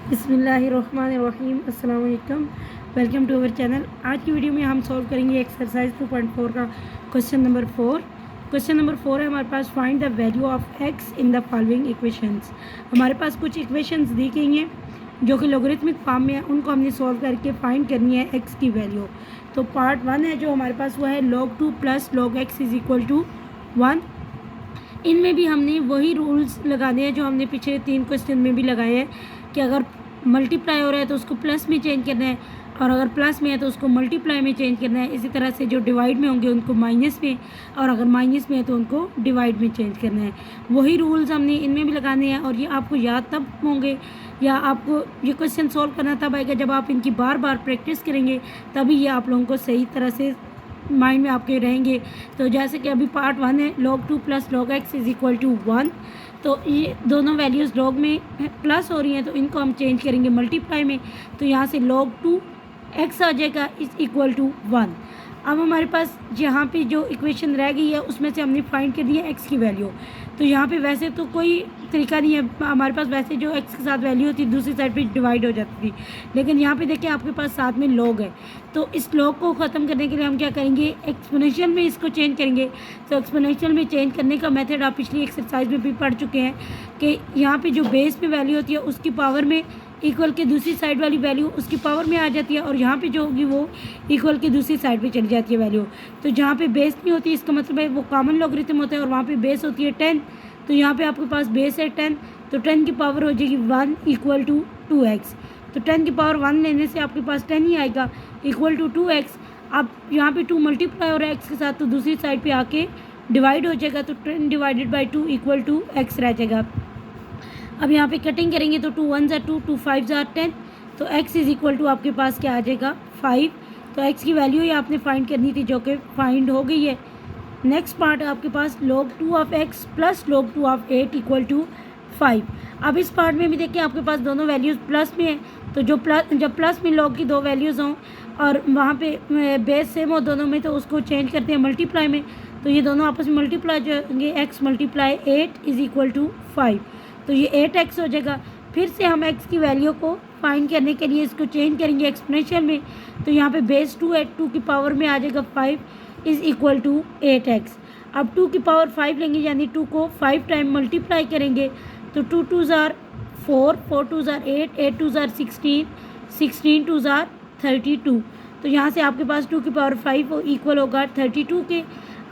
बिस्मिल्लाहिर्रहमानिर्रहीम अस्सलाम वालेकुम। Welcome to our channel. आज की वीडियो में हम सॉल्व करेंगे एक्सरसाइज 2.4 का क्वेश्चन नंबर 4। क्वेश्चन नंबर 4 है हमारे पास, find the value of x in the following equations. हमारे पास कुछ इक्वेशंस दी गई हैं जो कि लोगरिथमिक फॉर्म में है, उनको हमने सॉल्व करके फाइंड करनी है एक्स की वैल्यू। तो पार्ट 1 है जो हमारे पास, वो है log 2 plus log x is equal to 1। इनमें भी हमने वही रूल्स लगाने हैं जो हमने पिछले 3 क्वेश्चन में भी लगाए हैं कि अगर मल्टीप्लाई हो रहा है तो उसको प्लस में चेंज करना है, और अगर प्लस में है तो उसको मल्टीप्लाई में चेंज करना है। इसी तरह से जो डिवाइड में होंगे उनको माइनस में, और अगर माइनस में है तो उनको डिवाइड में चेंज करना है। वही रूल्स हमने इनमें भी लगाने हैं, और ये आपको याद तब होंगे या आपको ये क्वेश्चन सॉल्व करना तब आएगा जब आप इनकी बार बार प्रैक्टिस करेंगे, तभी ये आप लोगों को सही तरह से माइंड में आपके रहेंगे। तो जैसे कि अभी पार्ट 1 है log 2 plus log x is equal to 1। तो ये दोनों वैल्यूज़ log में प्लस हो रही हैं तो इनको हम चेंज करेंगे मल्टीप्लाई में। तो यहाँ से log 2 x आ जाएगा इज इक्वल टू 1। अब हमारे पास यहाँ पे जो इक्वेशन रह गई है उसमें से हमने फाइंड कर दिया एक्स की वैल्यू। तो यहाँ पे वैसे तो कोई तरीका नहीं है हमारे पास, वैसे जो एक्स के साथ वैल्यू होती है दूसरी साइड पे डिवाइड हो जाती थी, लेकिन यहाँ पे देखिए आपके पास साथ में लॉग है। तो इस लॉग को ख़त्म करने के लिए हम क्या करेंगे, एक्सपोनेंशियल में इसको चेंज करेंगे। तो एक्सपोनेंशियल में चेंज करने का मेथड आप पिछली एक्सरसाइज में भी पढ़ चुके हैं कि यहाँ पर जो बेस में वैल्यू होती है उसकी पावर में इक्वल के दूसरी साइड वाली वैल्यू उसकी पावर में आ जाती है, और यहाँ पे जो होगी वो इक्वल की दूसरी साइड पे चली जाती है वैल्यू। तो जहाँ पे बेस नहीं होती इसका मतलब है वो कॉमन लॉगरिथम होता है, और वहाँ पे बेस होती है 10। तो यहाँ पे आपके पास बेस है 10, तो 10 की पावर हो जाएगी 1 इक्वल टू 2x। तो 10 की पावर 1 लेने से आपके पास 10 ही आएगा इक्वल टू 2x। अब यहाँ पे 2 मल्टीप्लाई हो रहा है x के साथ, तो दूसरी साइड पर आके डिवाइड हो जाएगा, तो 10 divided by 2 equal to x रह जाएगा। अब यहाँ पे कटिंग करेंगे तो 2 1 2 2 5 10, तो x इज़ इक्वल टू आपके पास क्या आ जाएगा 5। तो x की वैल्यू ही आपने फाइंड करनी थी जो कि फाइंड हो गई है। नेक्स्ट पार्ट है आपके पास log 2 of x plus log 2 of 8 equal to 5। अब इस पार्ट में भी देखिए आपके पास दोनों वैल्यूज़ प्लस में है, तो जब प्लस में log की दो वैल्यूज़ हों और वहाँ पे बेस सेम हो दोनों में, तो उसको चेंज करते हैं मल्टीप्लाई में। तो ये दोनों आपस में मल्टीप्लाई जो होंगे, x multiply 8 is equal to 5, तो ये 8x हो जाएगा। फिर से हम x की वैल्यू को फाइंड करने के लिए इसको चेंज करेंगे एक्सपोनेंशियल में। तो यहाँ पे बेस 2 है, 2 की पावर में आ जाएगा 5 इज़ इक्वल टू 8x। अब 2 की पावर 5 लेंगे, यानी 2 को 5 टाइम मल्टीप्लाई करेंगे, तो 2 2 ज़ार 4, 4 2 ज़ार 8, 8 2 ज़ार 16, 16 2 ज़ार 32। तो यहाँ से आपके पास 2 की पावर 5 इक्वल होगा 32 के,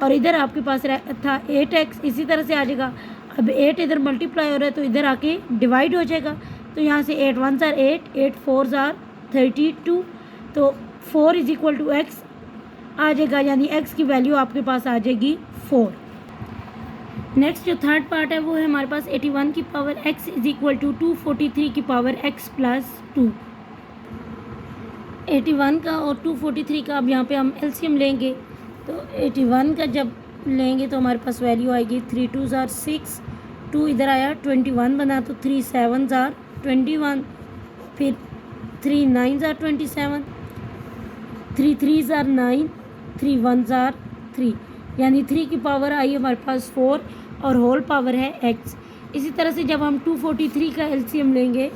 और इधर आपके पास था 8x, इसी तरह से आ जाएगा। अब 8 इधर मल्टीप्लाई हो रहा है तो इधर आके डिवाइड हो जाएगा। तो यहाँ से 8 1 ज़ार 8, 8 4 ज़ार 32, तो 4 इज इक्वल टू एक्स आ जाएगा, यानी एक्स की वैल्यू आपके पास आ जाएगी 4। नेक्स्ट जो थर्ड पार्ट है वो है हमारे पास 81 की power x is equal to 243 की पावर x प्लस 2। 81 का और 243 का अब यहाँ पे हम एलसीएम लेंगे। तो 81 का जब लेंगे तो हमारे पास वैल्यू आएगी 3 2 ज़ार 6, 2 इधर आया 21 बना, तो 3 7 ज़ार 21, फिर 3 9 ज़ार 27, 3 3 ज़ार 9, 3 1 ज़ार 3, यानी 3 की पावर आई हमारे पास 4 और होल पावर है x। इसी तरह से जब हम 243 का एलसीएम लेंगे,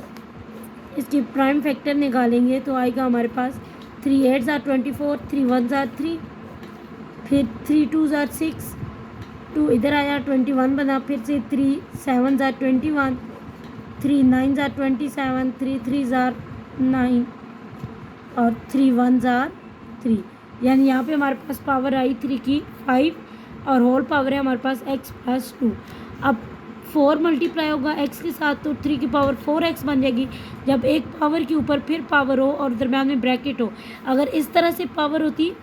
इसके प्राइम फैक्टर निकालेंगे, तो आएगा हमारे पास 3 8 ज़ार 24, 3 1 ज़ार 3, फिर 3 2 ज़ार 6, 2 इधर आया 21 बना, फिर से 3 7 ज़ार 21, 3 9 ज़ार 27, 3 3 ज़ार 9 और 3 1 ज़ार 3, यानी यहाँ पे हमारे पास पावर आई 3 की 5 और होल पावर है हमारे पास x प्लस 2। अब 4 मल्टीप्लाई होगा x के साथ, तो 3 की पावर 4x बन जाएगी। जब एक पावर के ऊपर फिर पावर हो और दरम्यान में ब्रैकेट हो, अगर इस तरह से पावर होती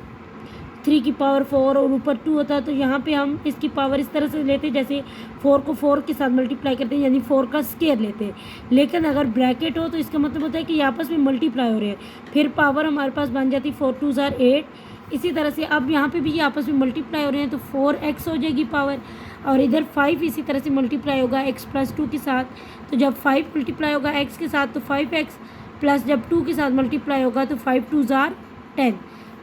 3 की पावर 4 और ऊपर 2 होता, तो यहाँ पे हम इसकी पावर इस तरह से लेते जैसे 4 को 4 के साथ मल्टीप्लाई करते हैं, यानी 4 का स्केयर लेते हैं। लेकिन अगर ब्रैकेट हो तो इसका मतलब होता है कि ये आपस में मल्टीप्लाई हो रहे हैं, फिर पावर हमारे पास बन जाती 4 2 ज़ार 8। इसी तरह से अब यहाँ पे भी ये आपस में मल्टीप्लाई हो रहे हैं, तो 4x हो जाएगी पावर, और इधर 5 इसी तरह से मल्टीप्लाई होगा x प्लस 2 के साथ। तो जब 5 मल्टीप्लाई होगा x के साथ तो 5x, प्लस जब 2 के साथ मल्टीप्लाई होगा तो 5 2 ज़ार 10,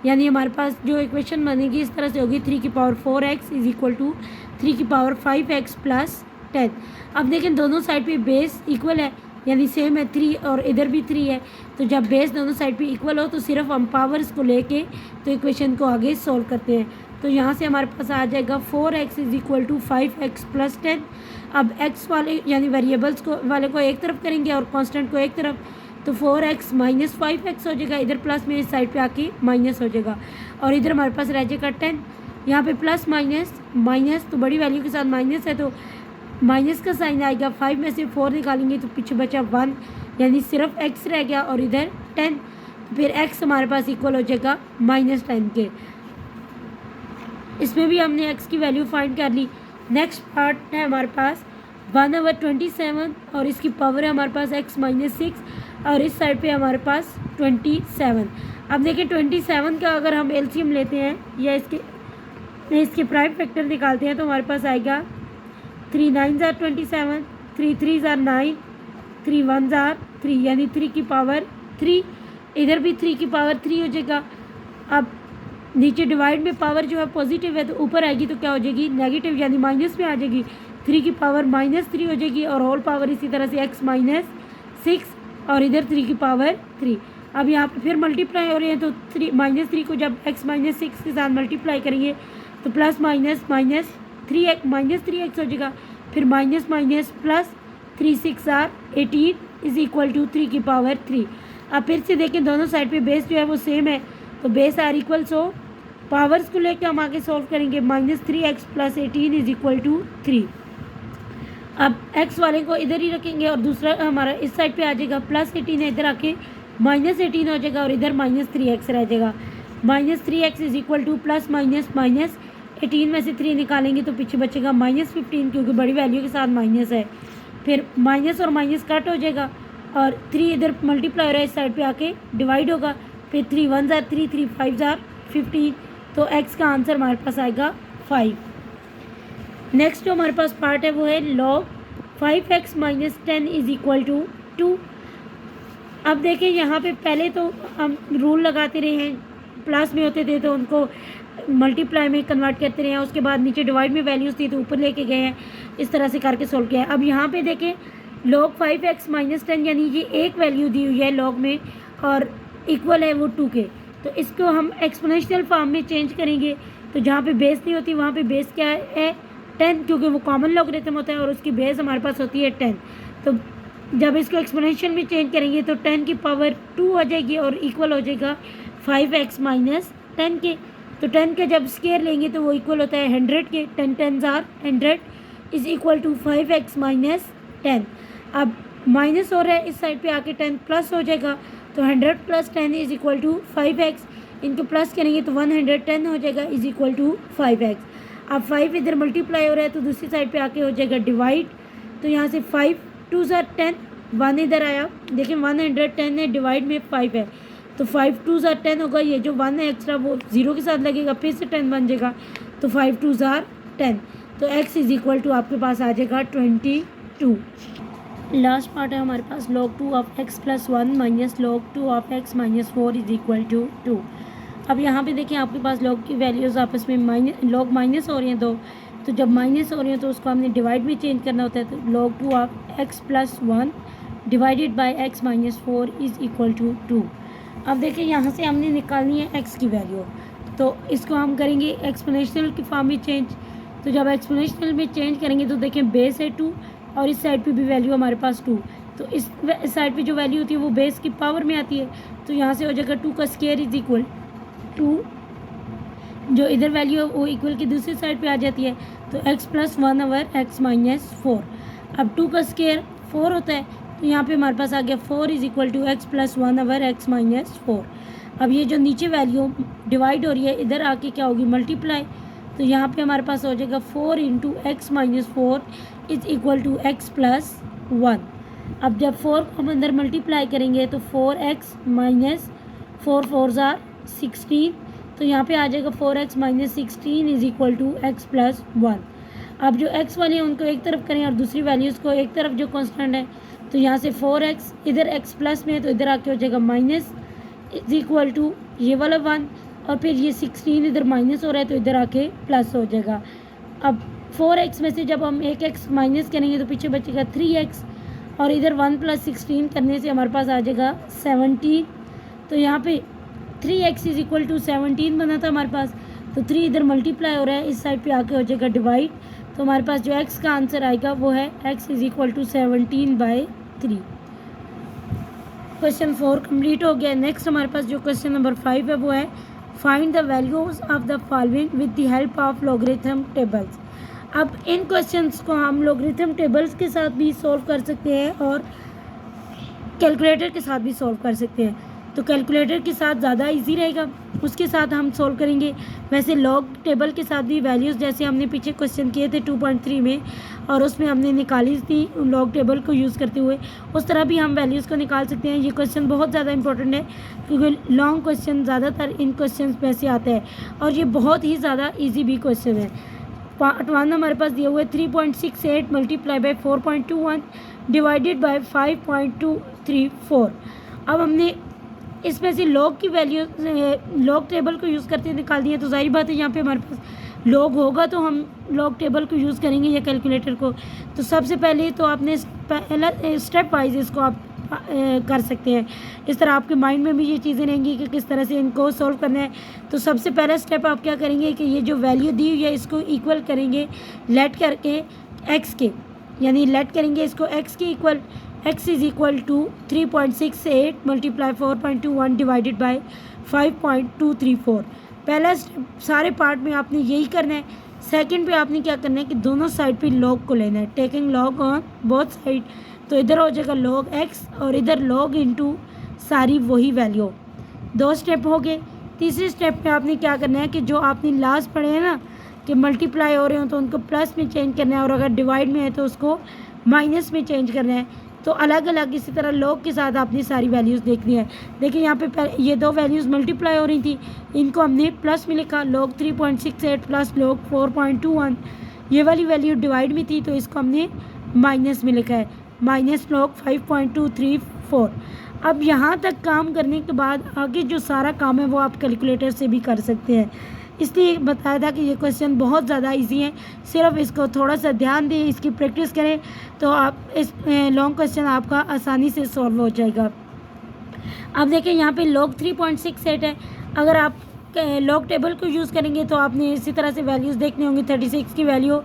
यानी हमारे पास जो इक्वेशन बनेगी इस तरह से होगी 3 की power 4x is equal to 3 की पावर 5x प्लस 10। अब देखें दोनों साइड पे बेस इक्वल है, यानी सेम है 3 और इधर भी 3 है। तो जब बेस दोनों साइड पे इक्वल हो तो सिर्फ हम पावर्स को लेके तो इक्वेशन को आगे सॉल्व करते हैं। तो यहाँ से हमारे पास आ जाएगा 4x = 5x + 10। अब x वाले यानी वेरिएबल्स को वाले को एक तरफ करेंगे और कांस्टेंट को एक तरफ, तो 4x - 5x हो जाएगा, इधर प्लस में इस साइड पे आके माइनस हो जाएगा और इधर हमारे पास रह जाएगा 10। यहाँ पे प्लस माइनस माइनस तो बड़ी वैल्यू के साथ माइनस है तो माइनस का साइन आएगा। 5 में से 4 निकालेंगे तो पीछे बचा 1, यानी सिर्फ x रह गया और इधर 10। फिर x हमारे पास इक्वल हो जाएगा -10 के। इसमें भी हमने x की वैल्यू फाइंड कर ली। नेक्स्ट पार्ट है हमारे पास 1/27 और इसकी पावर है हमारे पास x - 6 और इस साइड पे हमारे पास 27। अब देखिए 27 का अगर हम एलसीएम लेते हैं या इसके प्राइम फैक्टर निकालते हैं तो हमारे पास आएगा 3 9s are 27, 3 3s are 9, 3 1s are 3, यानी 3 की पावर 3, इधर भी 3 की पावर 3 हो जाएगा। अब नीचे डिवाइड में पावर जो है पॉजिटिव है तो ऊपर आएगी तो क्या हो जाएगी नेगेटिव, यानी माइनस में आ जाएगी। 3 की पावर -3 हो जाएगी और होल पावर इसी तरह से x - 6 और इधर 3 की पावर 3। अब यहाँ पे फिर मल्टीप्लाई हो रहे हैं तो -3 को जब x - 6 के साथ मल्टीप्लाई करेंगे तो plus minus minus 3x -3x हो जाएगा, फिर माइनस माइनस प्लस 3 6 are 18 = 3 की पावर 3। अब फिर से देखें दोनों साइड पे बेस जो है वो सेम है तो बेस आर इक्वल्स हो, पावर्स को लेकर हम आगे सॉल्व करेंगे। -3x + 18 = 3। अब x वाले को इधर ही रखेंगे और दूसरा हमारा इस साइड पे आ जाएगा +18 है, इधर आके -18 हो जाएगा और इधर -3x रह जाएगा। -3x = प्लस माइनस माइनस 18 में से 3 निकालेंगे तो पीछे बचेगा -15 क्योंकि बड़ी वैल्यू के साथ माइनस है। फिर माइनस और माइनस कट हो जाएगा और 3 इधर मल्टीप्लाई हो रहा है, इस साइड पे आके डिवाइड होगा। फिर 3 1s are 3, 3 5s are 15, तो x का आंसर हमारे पास आएगा 5। नेक्स्ट जो हमारे पास पार्ट है वो है log 5x - 10 = 2। अब देखिए यहाँ पे पहले तो हम रूल लगाते रहे हैं, प्लस में होते थे तो उनको मल्टीप्लाई में कन्वर्ट करते रहे हैं, उसके बाद नीचे डिवाइड में वैल्यूज़ थी तो ऊपर लेके गए हैं, इस तरह से करके सोल्व किया है। अब यहाँ पे देखें log 5x - 10 यानी ये एक वैल्यू दी हुई है लॉग में और इक्वल है वो 2 के, तो इसको हम एक्सपोनेंशियल फॉर्म में चेंज करेंगे। तो जहाँ पे बेस नहीं होती वहाँ पे बेस क्या है 10, क्योंकि वो कॉमन लॉगरिथम होता है और उसकी बेस हमारे पास होती है 10। तो जब इसको एक्सपोनेंशियल में चेंज करेंगे तो 10 की पावर 2 हो जाएगी और इक्वल हो जाएगा 5x - 10 के। तो 10 का जब स्केयर लेंगे तो वो इक्वल होता है 100 के। 10 10s are 100 = 5x - 10। अब माइनस हो रहा है, इस साइड पे आके 10 प्लस हो जाएगा तो 100 + 10 = 5x। इनको प्लस करेंगे तो 110 हो जाएगा = 5x। अब 5 इधर मल्टीप्लाई हो रहा है तो दूसरी साइड पे आके हो जाएगा डिवाइड, तो यहाँ से 5 2s are 10, 1 इधर आया, देखिए 110 है, डिवाइड में 5 है तो 5 2s are 10 होगा, ये जो 1 है एक्स्ट्रा वो 0 के साथ लगेगा, फिर से 10 बन जाएगा तो 5 2s are 10। तो x = आपके पास आ जाएगा 22। लास्ट पार्ट है हमारे पास log 2 of x + 1 - log 2 of x - 4 = 2। अब यहाँ पे देखिए आपके पास log की वैल्यूज़ आपस में log माइनस हो रही हैं, तो जब माइनस हो रही हैं तो उसको हमने डिवाइड में चेंज करना होता है। तो log 2 of x + 1 / x - 4 = 2। अब देखिए यहाँ से हमने निकालनी है x की वैल्यू, तो इसको हम करेंगे एक्सपोनेंशियल की फॉर्म में चेंज। तो जब एक्सपोनेंशियल में चेंज करेंगे तो देखें बेस है 2 और इस साइड पे भी वैल्यू हमारे पास 2, तो इस साइड पे जो वैल्यू होती है वो बेस की पावर में आती है, तो यहाँ से हो जाएगा 2 का स्क्वायर = 2, जो इधर वैल्यू है वो इक्वल की दूसरी साइड पे आ जाती है तो x + 1/x - 4। अब 2 का स्क्वायर 4 होता है तो यहाँ पे हमारे पास आ गया 4 = x + 1/x - 4। अब ये जो नीचे वैल्यू डिवाइड हो रही है इधर आके क्या होगी मल्टीप्लाई, तो यहाँ पे हमारे पास हो जाएगा 4 × x - 4 = x + 1। अब जब 4 को हम अंदर मल्टीप्लाई करेंगे तो 4x - 4 4s are 16, तो यहाँ पे आ जाएगा 4x - 16 = x + 1। अब जो x वाले हैं उनको एक तरफ करें और दूसरी वैल्यूज़ को एक तरफ जो कांस्टेंट है, तो यहाँ से 4x इधर x प्लस में है तो इधर आके हो जाएगा माइनस = ये वाला 1, और फिर ये 16 इधर माइनस हो रहा है तो इधर आके प्लस हो जाएगा। अब 4x में से जब हम एक x माइनस करेंगे तो पीछे बचेगा 3x, और इधर 1 + 16 करने से हमारे पास आ जाएगा 17। तो यहाँ पे 3x = 17 बना था हमारे पास, तो 3 इधर मल्टीप्लाई हो रहा है, इस साइड पे आके हो जाएगा डिवाइड। तो हमारे पास जो x का आंसर आएगा वो है x = 17/3। क्वेश्चन 4 कंप्लीट हो गया। नेक्स्ट हमारे पास जो क्वेश्चन नंबर 5 है वो है find the values of the following with the help of logarithm tables. अब इन क्वेश्चंस को हम लॉगरिथम टेबल्स के साथ भी सॉल्व कर सकते हैं और कैलकुलेटर के साथ भी सॉल्व कर सकते हैं। तो कैलकुलेटर के साथ ज़्यादा इजी रहेगा, उसके साथ हम सॉल्व करेंगे। वैसे लॉग टेबल के साथ भी वैल्यूज़ जैसे हमने पीछे क्वेश्चन किए थे 2.3 में और उसमें हमने निकाली थी लॉग टेबल को यूज़ करते हुए, उस तरह भी हम वैल्यूज़ को निकाल सकते हैं। ये क्वेश्चन बहुत ज़्यादा इंपॉर्टेंट है क्योंकि लॉन्ग क्वेश्चन ज़्यादातर इन क्वेश्चन में से आता है और ये बहुत ही ज़्यादा ईजी भी क्वेश्चन है। पार्ट 1 हमारे पास दिया हुआ है 3.68 × 4.21 डिवाइडेड बाय 5.234। अब हमने इसमें से लॉग की वैल्यू लॉग टेबल को यूज़ करते निकाल दिए, तो जाहिर बात है यहाँ पे हमारे पास लॉग होगा तो हम लॉग टेबल को यूज़ करेंगे या कैलकुलेटर को। तो सबसे पहले तो आपने पहला स्टेप वाइज इसको आप कर सकते हैं। इस तरह आपके माइंड में भी ये चीज़ें रहेंगी कि किस तरह से इनको सॉल्व करना है। तो सबसे पहला स्टेप आप क्या करेंगे कि ये जो वैल्यू दी हुई है इसको इक्वल करेंगे लेट करके x के, यानी लेट करेंगे इसको x के इक्वल। x = 3.68 × 4.21 divided by 5.234। पहला स्टेप सारे पार्ट में आपने यही करना है। सेकंड पे आपने क्या करना है कि दोनों साइड पे लॉग को लेना है, taking log on both side. तो इधर हो जाएगा log x और इधर log इंटू सारी वही वैल्यू। 2 स्टेप हो गए। तीसरे स्टेप पे आपने क्या करना है कि जो आपने लास्ट पढ़े हैं ना कि मल्टीप्लाई हो रहे हो तो उनको प्लस में चेंज करना है और अगर डिवाइड में है तो उसको माइनस में चेंज करना है। तो अलग अलग इसी तरह log के साथ आपने सारी वैल्यूज़ देखनी है। देखिए यहाँ पे ये 2 वैल्यूज़ मल्टीप्लाई हो रही थी, इनको हमने प्लस में लिखा, log 3.68 प्लस log 4.21। ये वाली वैल्यू डिवाइड में थी तो इसको हमने माइनस में लिखा है, -log 5.234। अब यहाँ तक काम करने के बाद आगे जो सारा काम है वो आप कैलकुलेटर से भी कर सकते हैं। इसलिए बताया था कि ये क्वेश्चन बहुत ज़्यादा इजी है, सिर्फ इसको थोड़ा सा ध्यान दें, इसकी प्रैक्टिस करें तो आप इस लॉन्ग क्वेश्चन आपका आसानी से सॉल्व हो जाएगा। अब देखिए यहाँ पे log 3.68 है। अगर आप लॉग टेबल को यूज़ करेंगे तो आपने इसी तरह से वैल्यूज़ देखने होंगे। 36 की वैल्यू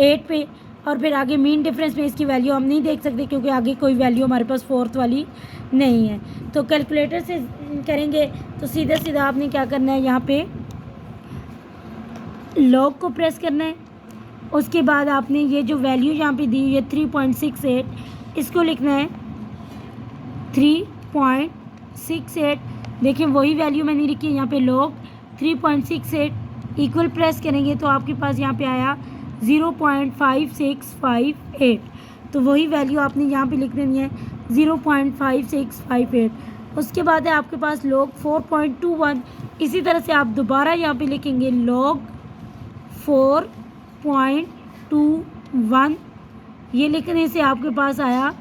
8 पे और फिर आगे मीन डिफरेंस में इसकी वैल्यू हम नहीं देख सकते क्योंकि आगे कोई वैल्यू हमारे पास 4th वाली नहीं है। तो कैलकुलेटर से करेंगे तो सीधा सीधा आपने क्या करना है, यहाँ पे लॉग को प्रेस करना है। उसके बाद आपने ये जो वैल्यू यहाँ पे दी है 3.68, इसको लिखना है 3.68। देखिए वही वैल्यू मैंने लिखी है यहाँ पे log 3.68 इक्वल प्रेस करेंगे तो आपके पास यहाँ पे आया 0.5658। तो वही वैल्यू आपने यहाँ पे लिख देनी है 0.5658। उसके बाद है आपके पास log 4.21। इसी तरह से आप दोबारा यहाँ पे लिखेंगे log 4.21। ये लिखने से आपके पास आया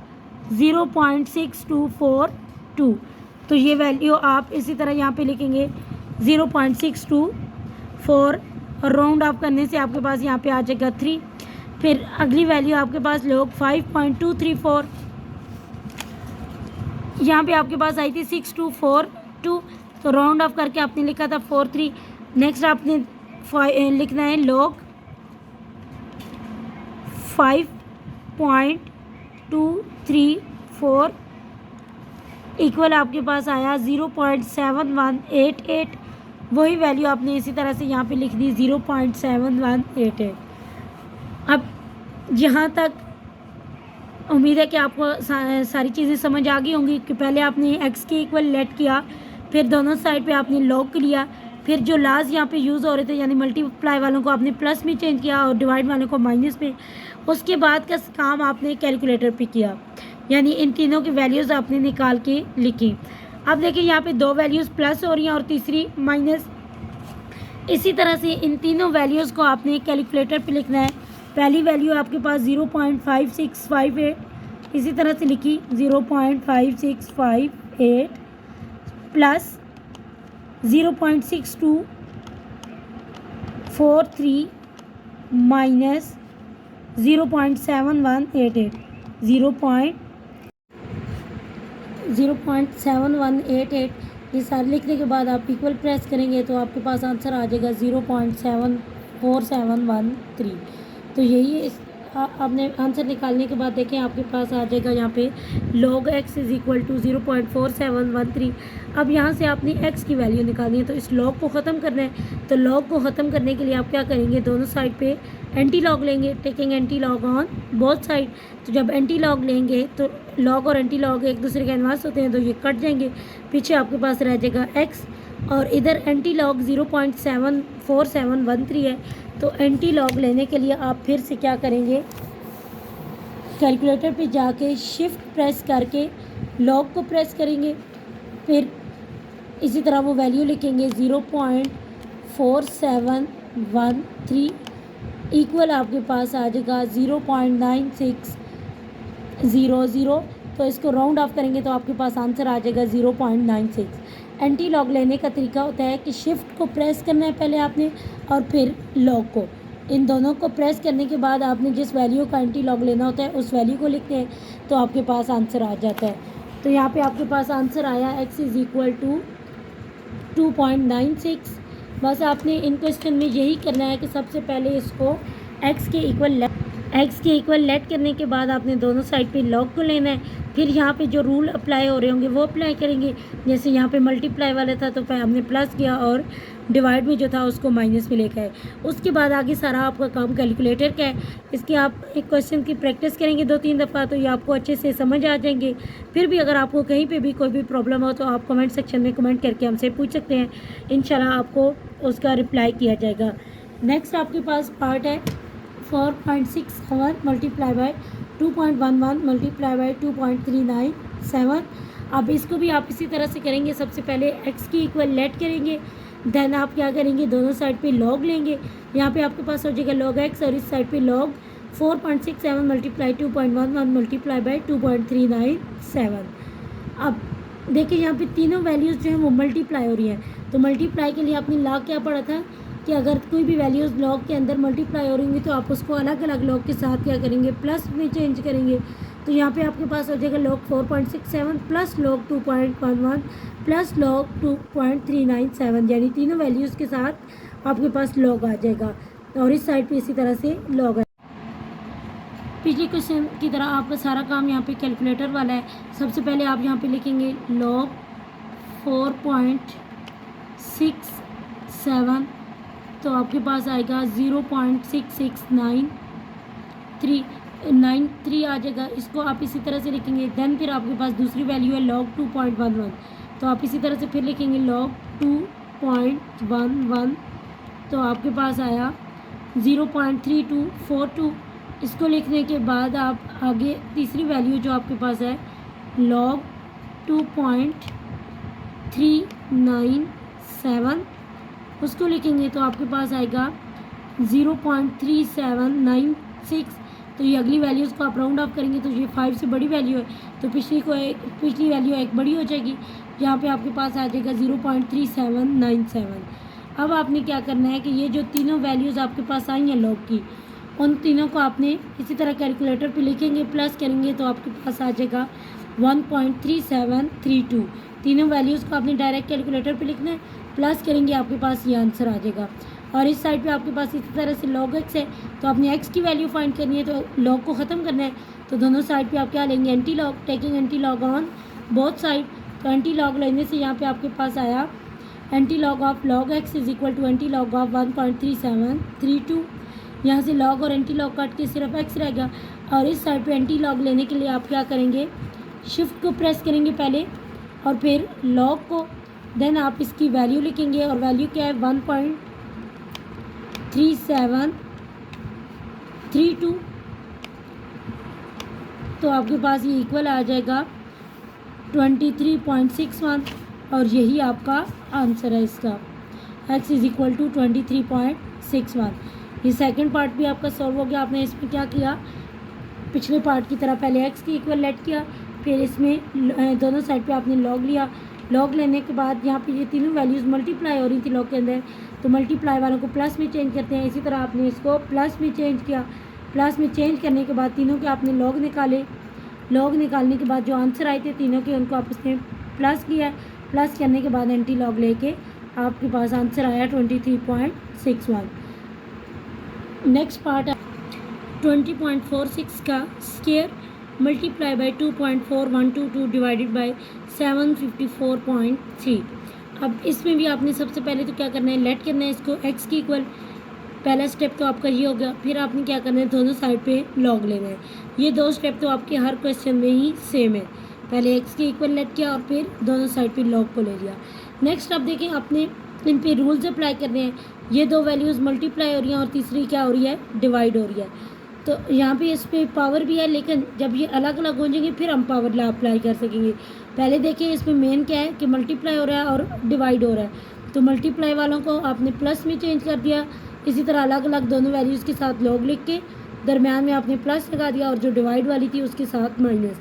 0.6242। तो ये वैल्यू आप इसी तरह यहाँ पे लिखेंगे 0.624 और राउंड ऑफ करने से आपके पास यहाँ पे आ जाएगा 3। फिर अगली वैल्यू आपके पास log 5.234, यहाँ पे आपके पास आई थी 6242, तो राउंड ऑफ करके आपने लिखा था 43। नेक्स्ट आपने लिखना है log 5.234 इक्वल आपके पास आया 0.7188। वही वैल्यू आपने इसी तरह से यहाँ पे लिख दी 0.7188। अब यहाँ तक उम्मीद है कि आपको सारी चीज़ें समझ आ गई होंगी कि पहले आपने x के इक्वल लेट किया, फिर दोनों साइड पे आपने log लिया, फिर जो लास्ट यहाँ पे यूज़ हो रहे थे यानी मल्टीप्लाई वालों को आपने प्लस में चेंज किया और डिवाइड वालों को माइनस में। उसके बाद का काम आपने कैलकुलेटर पे किया, यानी इन तीनों की वैल्यूज़ आपने निकाल के लिखी। अब देखिए यहाँ पे 2 वैल्यूज़ प्लस हो रही हैं और तीसरी माइनस। इसी तरह से इन तीनों वैल्यूज़ को आपने कैलकुलेटर पे लिखना है। पहली वैल्यू आपके पास 0.5658 इसी तरह से लिखी 0.5658 प्लस 0.6243 माइनस 0.7188 0.7188 0.7188, ये सारे लिखने के बाद आप इक्वल प्रेस करेंगे तो आपके पास आंसर आ जाएगा 0.74713। तो यही आपने आंसर निकालने के बाद देखें आपके पास आ जाएगा यहाँ पे log x is equal to 0.4713। अब यहाँ से आपने x की वैल्यू निकालनी है, तो इस log को ख़त्म करना है। तो log को ख़त्म करने के लिए आप क्या करेंगे, दोनों साइड पे एंटी लॉग लेंगे, taking antilog on both side. तो जब एंटी लॉग लेंगे तो लॉग और एंटी लॉग एक दूसरे के इनवर्स होते हैं, तो ये कट जाएंगे, पीछे आपके पास रह जाएगा x, और इधर एंटी लॉग 0.74713 है। तो एंटी लॉग लेने के लिए आप फिर से क्या करेंगे, कैलकुलेटर पे जाके शिफ्ट प्रेस करके लॉग को प्रेस करेंगे, फिर इसी तरह वो वैल्यू लिखेंगे 0.4713 इक्वल आपके पास आ जाएगा 0.9600। तो इसको राउंड ऑफ करेंगे तो आपके पास आंसर आ जाएगा 0.96। एंटी लॉग लेने का तरीका होता है कि शिफ्ट को प्रेस करना है पहले आपने, और फिर लॉग को, इन दोनों को प्रेस करने के बाद आपने जिस वैल्यू का एंटी लॉग लेना होता है उस वैल्यू को लिखते हैं, तो आपके पास आंसर आ जाता है। तो यहाँ पे आपके पास आंसर आया x इज़ इक्वल टू 2.96। बस आपने इन क्वेश्चन में यही करना है कि सबसे पहले इसको x के इक्वल लेट करने के बाद आपने दोनों साइड पे लॉग को लेना है, फिर यहाँ पे जो रूल अप्लाई हो रहे होंगे वो अप्लाई करेंगे। जैसे यहाँ पे मल्टीप्लाई वाला था तो हमने प्लस किया, और डिवाइड में जो था उसको माइनस में लेकर आए। उसके बाद आगे सारा आपका काम कैलकुलेटर का है। इसकी आप एक क्वेश्चन की प्रैक्टिस करेंगे 2-3 दफ़ा तो ये आपको अच्छे से समझ आ जाएंगे। फिर भी अगर आपको कहीं पे भी कोई भी प्रॉब्लम हो तो आप कमेंट सेक्शन में कमेंट करके हमसे पूछ सकते हैं, इंशाल्लाह आपको उसका रिप्लाई किया जाएगा। नेक्स्ट आपके पास पार्ट है 4.67 मल्टीप्लाई बाय 2.11 मल्टीप्लाई बाय 2.397। अब इसको भी आप इसी तरह से करेंगे। सबसे पहले x की इक्वल लेट करेंगे, देन आप क्या करेंगे, दोनों साइड पे लॉग लेंगे। यहाँ पे आपके पास हो जाएगा log x, और इस साइड पे log 4.67 मल्टीप्लाई 2.11 मल्टीप्लाई बाय 2.397। अब देखिए यहाँ पे तीनों वैल्यूज़ जो हैं वो मल्टीप्लाई हो रही हैं। तो मल्टीप्लाई के लिए आपने लॉग क्या पढ़ा था कि अगर कोई भी वैल्यूज़ लॉग के अंदर मल्टीप्लाई हो रही होंगी तो आप उसको अलग अलग लॉग के साथ क्या करेंगे, प्लस में चेंज करेंगे। तो यहाँ पे आपके पास हो जाएगा log 4.67 plus log 2.11 plus log 2.397, यानी तीनों वैल्यूज़ के साथ आपके पास log आ जाएगा। और इस साइड पे इसी तरह से log है। पिछले क्वेश्चन की तरह आपका सारा काम यहाँ पे कैलकुलेटर वाला है। सबसे पहले आप यहाँ पे लिखेंगे log 4.67, तो आपके पास आएगा 0.6693 आ जाएगा। इसको आप इसी तरह से लिखेंगे। देन फिर आपके पास दूसरी वैल्यू है log 2.11, तो आप इसी तरह से फिर लिखेंगे log 2.11, तो आपके पास आया 0.3242। इसको लिखने के बाद आप आगे तीसरी वैल्यू जो आपके पास है log 2.397, उसको लिखेंगे तो आपके पास आएगा 0.3796। तो ये अगली वैल्यूज़ को आप राउंड ऑफ करेंगे तो ये 5 से बड़ी वैल्यू है, तो पिछली वैल्यू एक बड़ी हो जाएगी। यहाँ पे आपके पास आ जाएगा 0.3797। अब आपने क्या करना है कि ये जो तीनों वैल्यूज़ आपके पास आई हैं लॉग की, उन तीनों को आपने इसी तरह कैलकुलेटर पे लिखेंगे, प्लस करेंगे तो आपके पास आ जाएगा 1.3732। तीनों वैल्यूज़ को आपने डायरेक्ट कैलकुलेटर पे लिखना है, प्लस करेंगे आपके पास ये आंसर आ जाएगा। और इस साइड पे आपके पास इसी तरह से log x है, तो आपने x की वैल्यू फाइंड करनी है, तो log को ख़त्म करना है। तो दोनों साइड पे आप क्या लेंगे, antilog, taking antilog on both side. तो एंटी लॉग लेने से यहाँ पे आपके पास आया antilog of log x is equal to antilog of 1.3732। यहाँ से log और एंटी लॉग काट के सिर्फ x रहेगा। और इस साइड पे एंटी लॉग लेने के लिए आप क्या करेंगे, शिफ्ट को प्रेस करेंगे पहले और फिर log को, देन आप इसकी वैल्यू लिखेंगे, और वैल्यू क्या है 1.3732। तो आपके पास ये इक्वल आ जाएगा 23.61, और यही आपका आंसर है इसका, x इज़ इक्वल टू 23.61। ये सेकंड पार्ट भी आपका सॉल्व हो गया। आपने इसमें क्या किया, पिछले पार्ट की तरह पहले x की इक्वल लेट किया, फिर इसमें दोनों साइड पे आपने log लिया। log लेने के बाद यहाँ पे ये तीनों वैल्यूज़ मल्टीप्लाई हो रही थी log के अंदर, तो मल्टीप्लाई वालों को प्लस में चेंज करते हैं। इसी तरह आपने इसको प्लस में चेंज किया। प्लस में चेंज करने के बाद तीनों के आपने log निकाले, लॉग निकालने के बाद जो आंसर आए थे तीनों के उनको आपस में प्लस किया, प्लस करने के बाद एंटी लॉग लेके आपके पास आंसर आया 23.61। नेक्स्ट पार्ट 20.46 का square multiply by 2.4122 divided by 754.3। अब इसमें भी आपने सबसे पहले तो क्या करना है, लेट करना है इसको x की इक्वल। पहला स्टेप तो आपका ये हो गया। फिर आपने क्या करना है, दोनों साइड पे लॉग लेना है। ये दो स्टेप तो आपके हर क्वेश्चन में ही सेम है। पहले x की इक्वल लेट किया और फिर दोनों साइड पे लॉग को ले लिया। नेक्स्ट आप देखें, आपने इन पे रूल्स अप्लाई करने हैं। ये दो वैल्यूज़ मल्टीप्लाई हो रही हैं और तीसरी क्या हो रही है, डिवाइड हो रही है। तो यहाँ पे इस पर पावर भी है, लेकिन जब ये अलग अलग हो जाएंगे फिर हम पावर ला अप्लाई कर सकेंगे। पहले देखिए इसमें मेन क्या है कि मल्टीप्लाई हो रहा है और डिवाइड हो रहा है। तो मल्टीप्लाई वालों को आपने प्लस में चेंज कर दिया। इसी तरह अलग अलग दोनों वैल्यूज़ के साथ लॉग लिख के दरम्यान में आपने प्लस लगा दिया और जो डिवाइड वाली थी उसके साथ माइनस।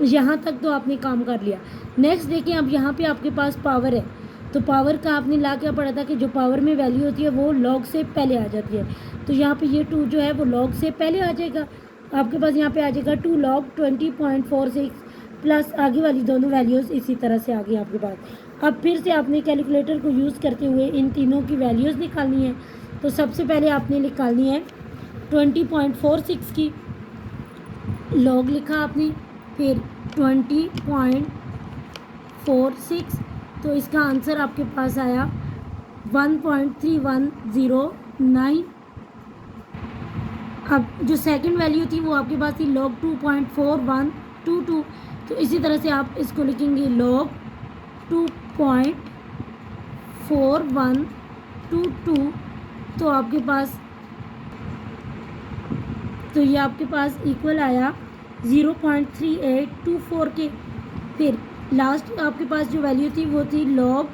यहाँ तक तो आपने काम कर लिया। नेक्स्ट देखिए, अब यहाँ पे आपके पास पावर है, तो पावर का आपने ला क्या पड़ा था कि जो पावर में वैल्यू होती है वो लॉग से पहले आ जाती है। तो यहाँ पे ये 2 जो है वो लॉग से पहले आ जाएगा। आपके पास यहाँ पे आ जाएगा 2 लॉग 20.46 प्लस आगे वाली दोनों वैल्यूज़ इसी तरह से आ गई आपके पास। अब फिर से आपने कैलकुलेटर को यूज़ करते हुए इन तीनों की वैल्यूज़ निकालनी है। तो सबसे पहले आपने निकालनी है 20.46 की लॉग लिखा आपने, फिर 20.46, तो इसका आंसर आपके पास आया 1.3109। अब जो सेकंड वैल्यू थी वो आपके पास थी लॉग 2.4122। तो इसी तरह से आप इसको लिखेंगे लॉग 2.4122। तो आपके पास तो ये आपके पास इक्वल आया 0.3824 के। फिर लास्ट आपके पास जो वैल्यू थी वो थी लॉग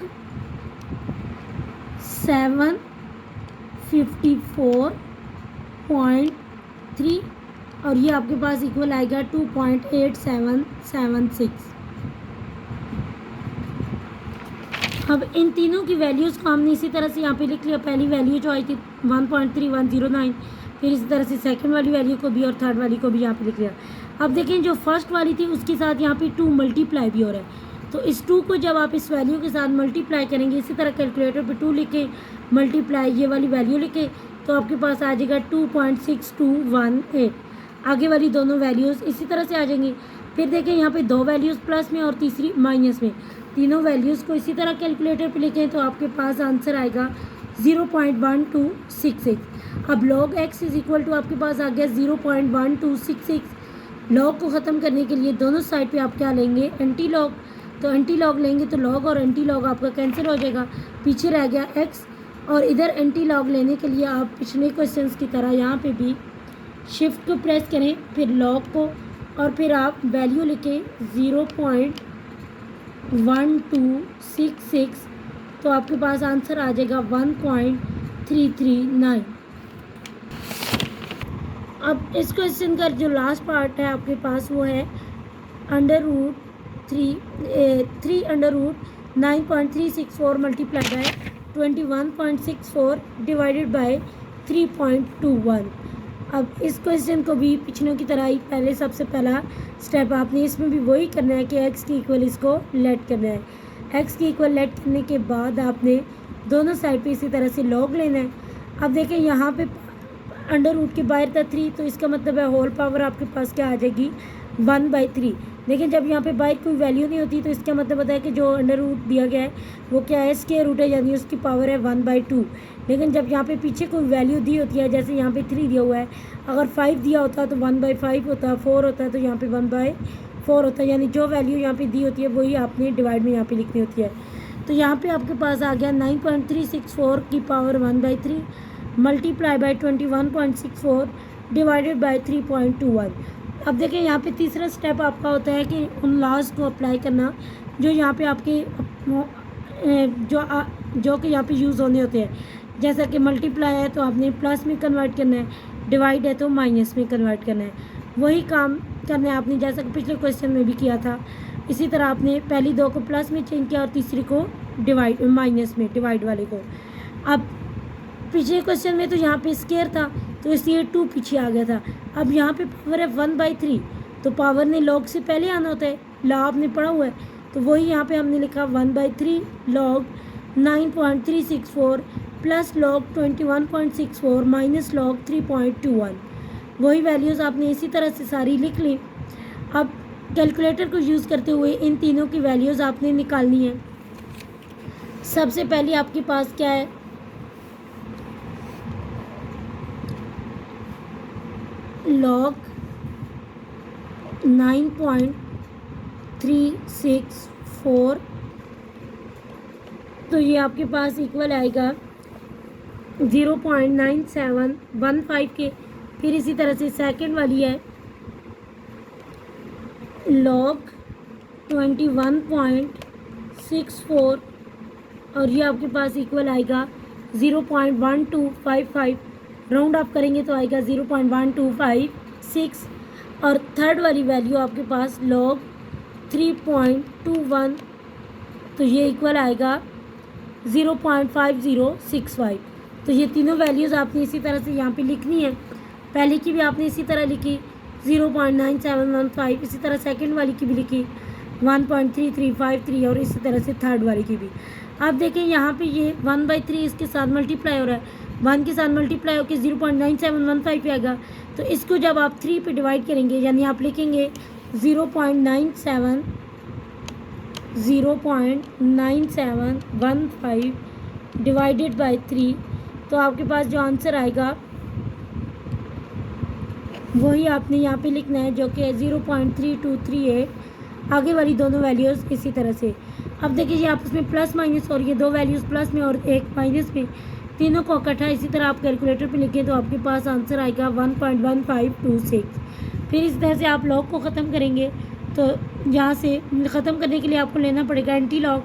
754.3 और ये आपके पास इक्वल आएगा 2.8776। अब इन तीनों की वैल्यूज़ को हमने इसी तरह से यहाँ पे लिख लिया। पहली वैल्यू जो आई थी 1.3109, फिर इसी तरह से सेकंड वाली वैल्यू को भी और थर्ड वाली को भी यहाँ पे लिख लिया। अब देखें जो फर्स्ट वाली थी उसके साथ यहाँ पे 2 मल्टीप्लाई भी हो रहा है। तो इस 2 को जब आप इस वैल्यू के साथ मल्टीप्लाई करेंगे, इसी तरह कैलकुलेटर पे 2 लिखें, मल्टीप्लाई ये वाली वैल्यू लिखें, तो आपके पास आ जाएगा 2.6218। आगे वाली दोनों वैल्यूज़ इसी तरह से आ जाएंगी। फिर देखें यहाँ पे 2 वैल्यूज़ प्लस में और तीसरी माइनस में। तीनों वैल्यूज़ को इसी तरह कैलकुलेटर पे लिखें तो आपके पास आंसर आएगा 0.1266। अब log x is equal to आपके पास आ गया 0.1266। लॉग को ख़त्म करने के लिए दोनों साइड पे आप क्या लेंगे, एंटी लॉग। तो एंटी लॉग लेंगे तो लॉग और एंटी लॉग आपका कैंसिल हो जाएगा, पीछे रह गया x। और इधर एंटी लॉग लेने के लिए आप पिछले क्वेश्चंस की तरह यहाँ पे भी शिफ्ट को प्रेस करें, फिर लॉग को, और फिर आप वैल्यू लिखें 0.1266। तो आपके पास आंसर आ जाएगा 1.339। अब इस क्वेश्चन का जो लास्ट पार्ट है आपके पास वो है √3 मल्टीप्लाई बाय 21.64 डिवाइडेड बाय 3.21। अब इस क्वेश्चन को भी पिछलों की तरह ही पहले सबसे पहला स्टेप आपने इसमें भी वही करना है कि x की इक्वल इसको लेट करना है। x की इक्वल लेट करने के बाद आपने दोनों साइड पे इसी तरह से लॉग लेना है। अब देखें यहाँ पे अंडर रूट के बाहर था 3, तो इसका मतलब है होल पावर आपके पास क्या आ जाएगी 1/3। लेकिन जब यहाँ पे बाहर कोई वैल्यू नहीं होती तो इसका मतलब होता है कि जो अंडर रूट दिया गया है वो क्या है, स्क्वायर रूट है, यानी उसकी पावर है 1/2। लेकिन जब यहाँ पे पीछे कोई वैल्यू दी होती है, जैसे यहाँ पे 3 दिया हुआ है, अगर 5 दिया होता तो 1/5 होता, 4 होता है तो यहाँ पे 1/4 होता है, यानी जो वैल्यू यहाँ पे दी होती है वही आपने डिवाइड में यहाँ पे लिखनी होती है। तो यहाँ पे आपके पास आ गया 9.364 की power 1/3 multiply by 21.64 divided by 3.21। अब देखिए यहाँ पे तीसरा स्टेप आपका होता है कि उन लॉज को अप्लाई करना जो यहाँ पे आपके जो कि यहाँ पे यूज़ होने होते हैं। जैसा कि मल्टीप्लाई है तो आपने प्लस में कन्वर्ट करना है, डिवाइड है तो माइनस में कन्वर्ट करना है। वही काम करना है आपने जैसा कि पिछले क्वेश्चन में भी किया था। इसी तरह आपने पहली 2 को प्लस में चेंज किया और तीसरी को डिवाइड माइनस में, डिवाइड वाले को। अब पिछले क्वेश्चन में तो यहाँ पे स्क्वायर था तो इसलिए 2 पीछे आ गया था। अब यहाँ पे पावर है 1/3, तो पावर ने लॉग से पहले आना होता है, लॉ आपने पढ़ा हुआ है। तो वही यहाँ पे हमने लिखा 1/3 log 9.364 plus log 21.64 minus log 3.21। वही वैल्यूज़ आपने इसी तरह से सारी लिख ली। अब कैलकुलेटर को यूज़ करते हुए इन तीनों की वैल्यूज़ आपने निकालनी है। सबसे पहले आपके पास क्या है, लॉग 9.364, तो ये आपके पास इक्वल आएगा 0.9715 के। फिर इसी तरह से सेकंड वाली है लॉग 21.64 और ये आपके पास इक्वल आएगा 0.1255, राउंड अप करेंगे तो आएगा 0.1256। और थर्ड वाली वैल्यू आपके पास लॉग 3.21, तो ये इक्वल आएगा 0.5065। तो ये तीनों वैल्यूज़ आपने इसी तरह से यहाँ पे लिखनी है। पहले की भी आपने इसी तरह लिखी 0.9715, इसी तरह सेकंड वाली की भी लिखी 1.3353 और इसी तरह से थर्ड वाली की भी। आप देखें यहाँ पे ये 1/3 इसके साथ मल्टीप्लाई हो रहा है, 1 के साथ मल्टीप्लाई होकर 0.9715 पे आएगा। तो इसको जब आप 3 पे डिवाइड करेंगे, यानी आप लिखेंगे 0.9715 डिवाइडेड बाय 3, तो आपके पास जो आंसर आएगा वही आपने यहाँ पे लिखना है, जो कि 0.3238। आगे वाली दोनों वैल्यूज़ इसी तरह से। अब देखिए ये आपस में प्लस माइनस और ये दो वैल्यूज़ प्लस में और एक माइनस में, तीनों को इकट्ठा इसी तरह आप कैलकुलेटर पे लिखें तो आपके पास आंसर आएगा 1.1526। फिर इस तरह से आप लॉग को ख़त्म करेंगे, तो यहाँ से ख़त्म करने के लिए आपको लेना पड़ेगा एंटी लॉग।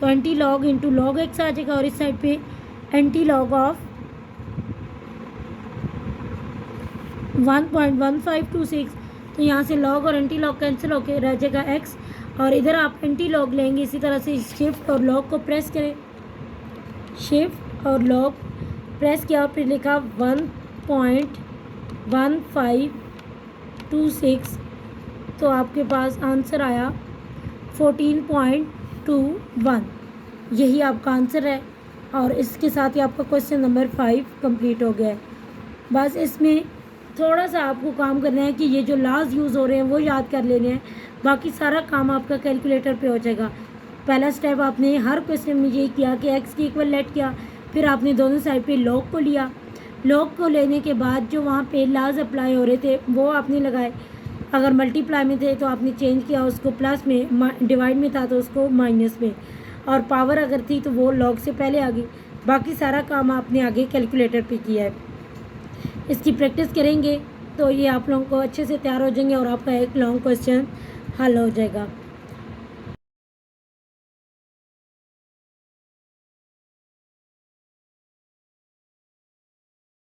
तो anti log into log x आ जाएगा और इस साइड पे एंटी लॉग ऑफ 1.1526। तो यहाँ से लॉग और एंटी लॉग कैंसिल होकर रह जाएगा एक्स, और इधर आप एंटी लॉग लेंगे। इसी तरह से शिफ्ट और लॉग को प्रेस करें, शिफ्ट और लॉग प्रेस किया, फिर लिखा 1.1526, तो आपके पास आंसर आया 14.21। यही आपका आंसर है और इसके साथ ही आपका क्वेश्चन नंबर 5 कंप्लीट हो गया है। बस इसमें थोड़ा सा आपको काम करना है कि ये जो लाज यूज़ हो रहे हैं वो याद कर लेने हैं, बाकी सारा काम आपका कैलकुलेटर पे हो जाएगा। पहला स्टेप आपने हर क्वेश्चन में ये किया कि एक्स की इक्वल लेट किया, फिर आपने दोनों साइड पे लॉग को लिया, लॉग को लेने के बाद जो वहाँ पे लाज अप्लाई हो रहे थे वो आपने लगाए। अगर मल्टीप्लाई में थे तो आपने चेंज किया उसको प्लस में, डिवाइड में था तो उसको माइनस में, और पावर अगर थी तो वो लॉग से पहले आ गई। बाकी सारा काम आपने आगे कैलकुलेटर पे किया है। इसकी प्रैक्टिस करेंगे तो ये आप लोगों को अच्छे से तैयार हो जाएंगे और आपका एक लॉन्ग क्वेश्चन हल हो जाएगा।